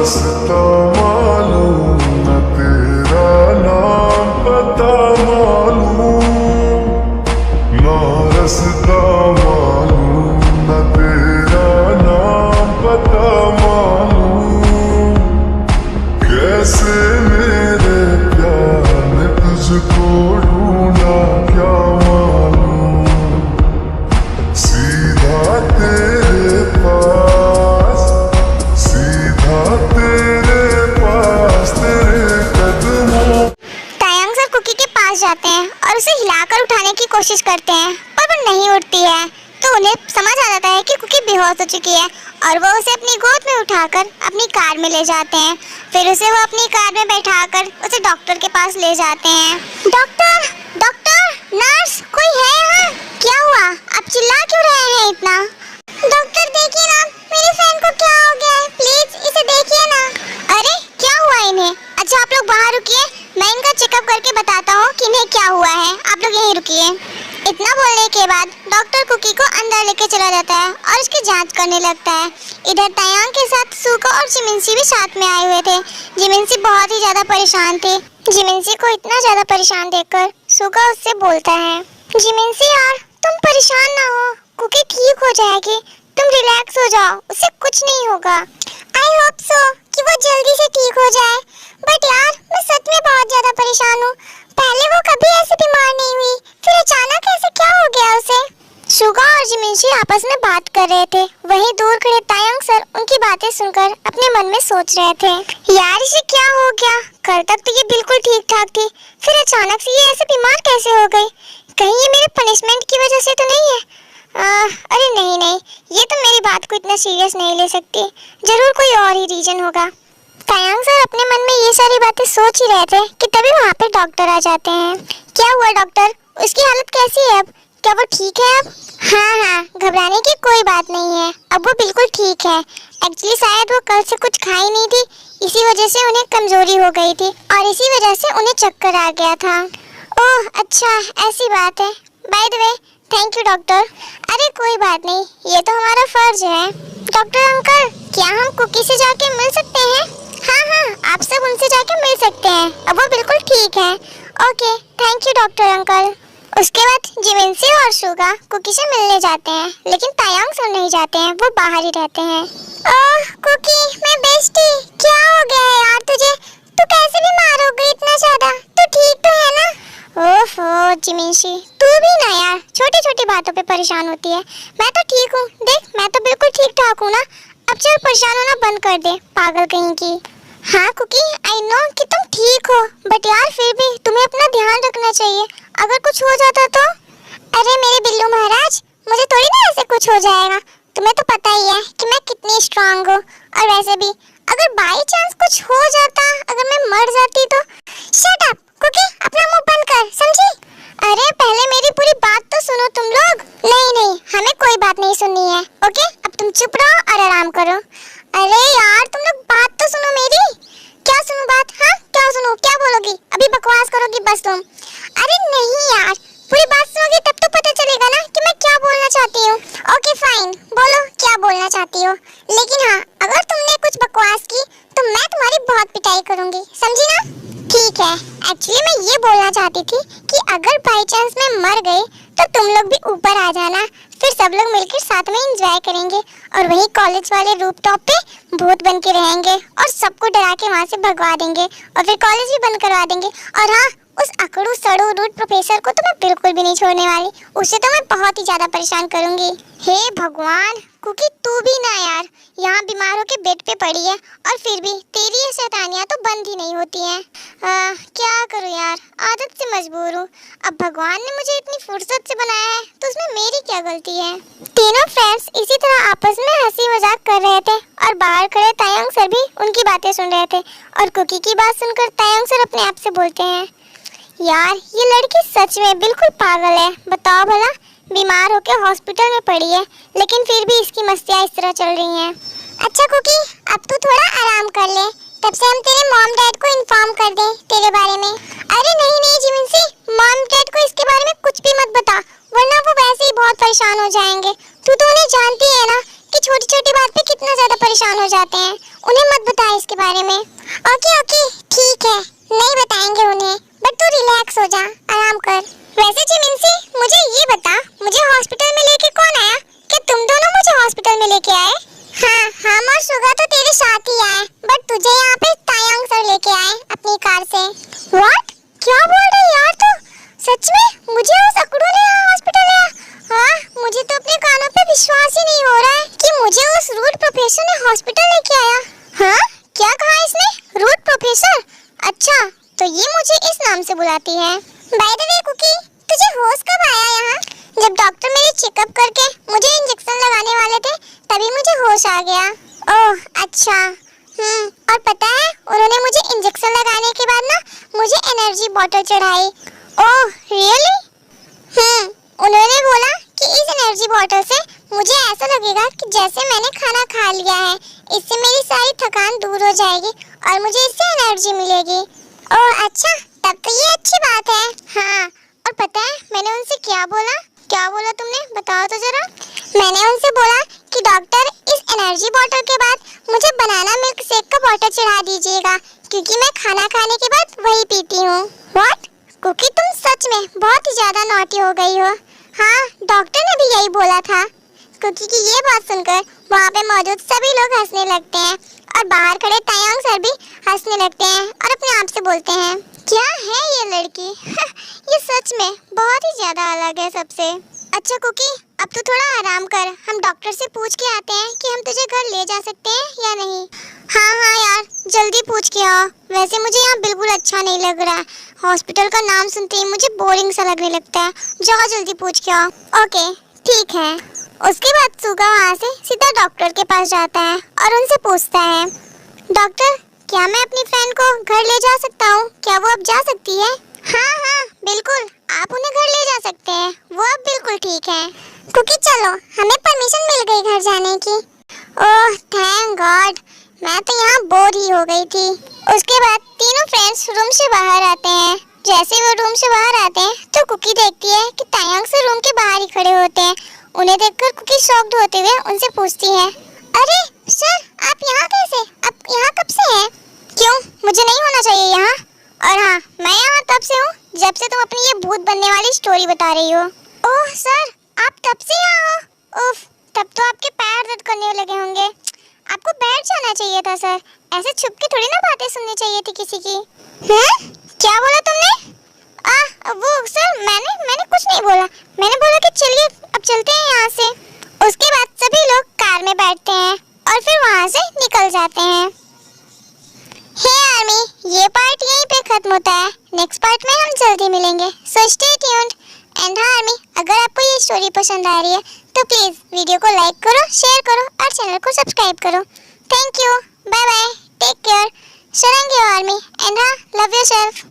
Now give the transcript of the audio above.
रास्ता मालूम न तेरा नाम पता मालूम, ना रास्ता मालूम न तेरा नाम पता मालूम। कैसे मेरे प्यार ने तुझको ढूंढा क्या मालूम, सीधा तेरे पास, सीधा तेरे पास, तेरे कदमों। तायंग सर कुकी के पास जाते हैं और उसे हिलाकर उठाने की कोशिश करते हैं, पर वो नहीं उठती है। तो उन्हें समझ आ जाता है कि कुकी बेहोश हो चुकी है और वो उसे अपनी गोद में उठाकर अपनी कार में ले जाते हैं। फिर उसे वो अपनी कार में बैठाकर उसे डॉक्टर के पास ले जाते हैं। डॉक्टर, डॉक्टर, नर्स, कोई है यहाँ? क्या हुआ? आप चिल्ला क्यों रहे हैं इतना? डॉक्टर देखिए ना, मेरी फ्रेंड को क्या हो गया है, प्लीज इसे देखिए ना। अरे क्या हुआ इन्हें? अच्छा आप लोग बाहर रुकिए, मैं इनका चेकअप करके बताता हूँ कि इन्हें क्या हुआ है। आप लोग यहीं रुकिए। इतना बोलने के बाद डॉक्टर कुकी को अंदर लेके चला जाता है और उसकी जांच करने लगता है। इधर तायांग के साथ सुको और जिमिनसी भी साथ में आए हुए थे। जिमिनसी बहुत ही ज्यादा परेशान थी। जिमिनसी को इतना ज्यादा परेशान देखकर सुको उससे बोलता है, जिमिनसी यार तुम परेशान ना हो, कुकी ठीक हो जाएगी, तुम रिलैक्स हो जाओ, उसे कुछ नहीं होगा। आई होप सो कि वो जल्दी से ठीक हो जाए, बट यार मैं सच में बहुत ज्यादा परेशान हूँ। पहले वो कभी ऐसे बीमार नहीं हुई, फिर अचानक ऐसे क्या हो गया उसे? सुगा और जिमिनसी आपस में बात कर रहे थे। वहीं दूर खड़े तायंग सर उनकी बातें सुनकर अपने मन में सोच रहे थे, यार इसे क्या हो गया? कल तक तो ये बिल्कुल ठीक ठाक थी, फिर अचानक से ये ऐसे बीमार कैसे हो गई? कहीं ये मेरे पनिशमेंट की वजह से तो नहीं है? अरे नहीं नहीं, ये तो मेरी बात को इतना सीरियस नहीं ले सकती, जरूर कोई और ही रीजन होगा। तायंग सर अपने मन में ये सारी बातें सोच ही रहे थे कि तभी वहाँ पे डॉक्टर आ जाते हैं। क्या हुआ डॉक्टर? उसकी हालत कैसी है अब? क्या वो ठीक है अब? हाँ, घबराने की कोई बात नहीं है, अब वो बिल्कुल ठीक है। एक्चुअली शायद वो कल से कुछ खाई नहीं थी, इसी वजह से उन्हें कमजोरी हो गई थी और इसी वजह से उन्हें चक्कर आ गया था। ओह अच्छा, ऐसी बात है। By the way thank you doctor. अरे कोई बात नहीं, ये तो हमारा फर्ज है। डॉक्टर अंकल, क्या हम कुकी से जाके मिल सकते हैं? हाँ, आप सब उनसे जाके मिल सकते हैं, अब वो बिल्कुल ठीक है। Okay thank you doctor uncle. उसके बाद जिमिनसी और सुगा कुकी से मिलने जाते हैं, लेकिन तायंग सर नहीं जाते हैं, वो बाहर ही रहते हैं। ओह कुकी, मैं बेस्टी, क्या हो गया है यार तुझे? तू कैसे बीमार हो गई इतना ज्यादा? तू ठीक तो है ना? ओहो जिमिनसी, तू भी ना यार छोटी छोटी बातों पे परेशान होती है। मैं तो ठीक हूँ, देख मैं तो बिल्कुल ठीक ठाक हूँ ना। अब चल परेशान होना बंद कर दे, पागल कहीं की। हाँ कुकी, आई नो कि तुम ठीक हो, बट यार फिर भी तुम्हें अपना ध्यान रखना चाहिए, अगर कुछ हो जाता तो। अरे मेरे बिल्लू महाराज, मुझे थोड़ी ना ऐसे कुछ हो जाएगा, तुम्हें तो पता ही है कि मैं कितनी स्ट्रांग हूँ। और वैसे भी अगर बाई चांस कुछ हो जाता, अगर मैं मर जाती तो। शट अप कुकी, अपना मुंह बंद कर, समझी? अरे पहले मेरी पूरी बात तो सुनो तुम लोग। नहीं, हमें कोई बात नहीं सुननी है, ओके? अब तुम चुप रहो और आराम करो। अरे यार तुम लोग बात तो सुनो मेरी। क्या सुनो बात? हाँ क्या सुनो, क्या बोलोगी? अभी बकवास करोगी बस तुम। अरे नहीं यार, पूरी बात सुनोगी तब तो पता चलेगा ना कि मैं क्या बोलना चाहती हूँ। ओके फाइन, बोलो क्या बोलना चाहती हो। लेकिन हाँ, अगर तुमने कुछ बकवास की तो मैं तुम्हारी बहुत पिटाई करूंगी, समझी ना? ठीक है, एक्चुअली मैं ये बोलना चाहती थी कि अगर बाई चांस मैं मर गई तो तुम लोग भी ऊपर आ जाना, फिर सब लोग मिलकर साथ में एंजॉय करेंगे और वहीं कॉलेज वाले रूफटॉप पे भूत बन के रहेंगे और सबको डरा के वहाँ से भगवा देंगे और फिर कॉलेज भी बंद करवा देंगे। और हाँ, उस अकड़ू सड़ू रूट प्रोफेसर को तो मैं बिल्कुल भी नहीं छोड़ने वाली, उसे तो मैं बहुत ही ज्यादा परेशान करूंगी। हे भगवान, कुकी तू भी ना यार यहाँ बीमार होके बेड पे पड़ी है और फिर भी तेरी ये शैतानियाँ तो बंद ही नहीं होती हैं। क्या करूँ यार, आदत से मजबूर हूँ। अब भगवान ने मुझे इतनी फुर्सत से बनाया है तो उसमें मेरी क्या गलती है? तीनों फ्रेंड्स इसी तरह आपस में हंसी मजाक कर रहे थे और बाहर खड़े तायंग सर भी उनकी बातें सुन रहे थे। और कुकी की बात सुनकर तायंग सर अपने आप से बोलते हैं, यार ये लड़की सच में बिल्कुल पागल है। बताओ भला, बीमार होकर हॉस्पिटल में पड़ी है लेकिन फिर भी इसकी मस्तियाँ इस तरह चल रही हैं। अच्छा कुकी, अब तू थोड़ा आराम कर ले, तब से हम तेरे मॉम डैड को इन्फॉर्म कर दें तेरे बारे में। अरे नहीं जिमिनसी, मॉम डैड को इसके बारे में कुछ भी मत बता, वरना वो वैसे ही बहुत परेशान हो जाएंगे। तू तो उन्हें जानती है ना कि छोटी छोटी बात पे कितना ज्यादा परेशान हो जाते हैं। उन्हें मत बता इसके बारे में। ओके ओके ठीक है, नहीं बताएंगे उन्हें, बट तू रिलैक्स हो जा, आराम कर। वैसे जिमिनसी, मुझे ये बता, मुझे हॉस्पिटल में लेके कौन आया? क्या तुम दोनों मुझे हॉस्पिटल में लेके आए? हाँ, हम और सुगा तो तेरे साथ ही आए, बट तुझे यहाँ पे तायांग सर लेके आए अपनी कार से। व्हाट? क्या बोल रही यार तू? सच में मुझे उस अकड़ू ने यहाँ हॉस्पिटल लाया? हाँ, मुझे तो अपने कानों पे विश्वास ही नहीं हो रहा है कि मुझे उस रूड प्रोफेसर ने हॉस्पिटल लेके आया। हाँ, क्या कहा इसने? Rude professor? अच्छा, तो ये मुझे इस नाम से बुलाती है। बाय द वे कुकी, तुझे होश कब आया यहाँ? जब डॉक्टर मेरे चेकअप करके मुझे इंजेक्शन लगाने वाले थे, तभी मुझे होश आ गया। ओह अच्छा, और पता है, उन्होंने मुझे इंजेक्शन लगाने के बाद ना मुझे एनर्जी बॉटल चढ़ाई। Oh really? उन्होंने बोला कि इस एनर्जी बॉटल से मुझे ऐसा लगेगा कि जैसे मैंने खाना खा लिया है। इससे मेरी सारी थकान दूर हो जाएगी और मुझे इससे एनर्जी मिलेगी। ओह अच्छा, तब तो ये अच्छी बात है। हाँ, और पता है मैंने उनसे क्या बोला? क्या बोला तुमने? बताओ तो जरा। मैंने उनसे बोला कि डॉक्टर, इस एनर्जी बॉटल के बाद मुझे बनाना मिल्क शेक का बॉटल चढ़ा दीजिएगा, क्योंकि मैं खाना खाने के बाद वही पीती हूँ। व्हाट? कुकी, तुम सच में बहुत ही ज्यादा नॉटी हो गई हो। हाँ, डॉक्टर ने भी यही बोला था। कुकी की ये बात सुनकर वहाँ पे मौजूद सभी लोग हंसने लगते हैं और बाहर खड़े तायांग सर भी हंसने लगते हैं और अपने आप से बोलते हैं, क्या है ये लड़की? ये सच में बहुत ही ज्यादा अलग है सबसे। अच्छा कुकी, अब तो थोड़ा आराम कर, हम डॉक्टर से पूछ के आते हैं कि हम तुझे घर ले जा सकते हैं या नहीं। हाँ हाँ यार, जल्दी पूछ के आओ। वैसे मुझे यहाँ बिल्कुल अच्छा नहीं लग रहा है। हॉस्पिटल का नाम सुनते ही मुझे बोरिंग सा लगने लगता है। जाओ जल्दी पूछ के आओ। ओके ठीक है। उसके बाद सुगा वहाँ से सीधा डॉक्टर के पास जाता है और उनसे पूछता है, डॉक्टर, क्या मैं अपनी फ्रेंड को घर ले जा सकता हूँ? क्या वो अब जा सकती है? हाँ हाँ बिल्कुल, आप उन्हें घर ले जा सकते हैं, वो अब बिल्कुल ठीक है। कुकी चलो, हमें परमिशन मिल गई घर जाने की। ओह थैंक गॉड, मैं तो यहाँ बोर ही हो गई थी। उसके बाद तीनों फ्रेंड्स रूम से बाहर आते हैं। जैसे वो रूम से बाहर आते हैं तो कुकी देखती है कि तायांग से रूम के बाहर ही खड़े होते हैं। उन्हें देखकर कुकी शॉक्ड होते हुए उनसे पूछती है, अरे सर, आप यहाँ कैसे? आप यहाँ कब से हैं? क्यों, मुझे नहीं होना चाहिए यहाँ? और हाँ, मैं यहाँ तब से हूँ जब से तुम अपनी ये भूत बनने वाली स्टोरी बता रही हो। ओह सर, आप तब से यहाँ हो? उफ, तब तो आपके पैर दर्द करने लगे होंगे। आपको बैठ जाना चाहिए था सर, ऐसे छुप के थोड़ी ना बातें सुननी चाहिए थी किसी की। क्या बोला तुमने? वो सर, मैंने कुछ नहीं बोला। मैंने बोला कि चलिए अब चलते हैं यहाँ से। उसके बाद सभी लोग कार में बैठते हैं और फिर वहाँ से निकल जाते हैं। हे आर्मी, ये पार्ट यहीं पे खत्म होता है। नेक्स्ट पार्ट में हम जल्दी मिलेंगे, सो स्टे ट्यून्ड। एंड हाँ आर्मी, अगर आपको ये स्टोरी पसंद आ रही है तो प्लीज वीडियो को लाइक करो, शेयर करो और चैनल को सब्सक्राइब करो। Thank you, bye bye, take care, Sharangi army, and हाँ, लव योरसेल्फ।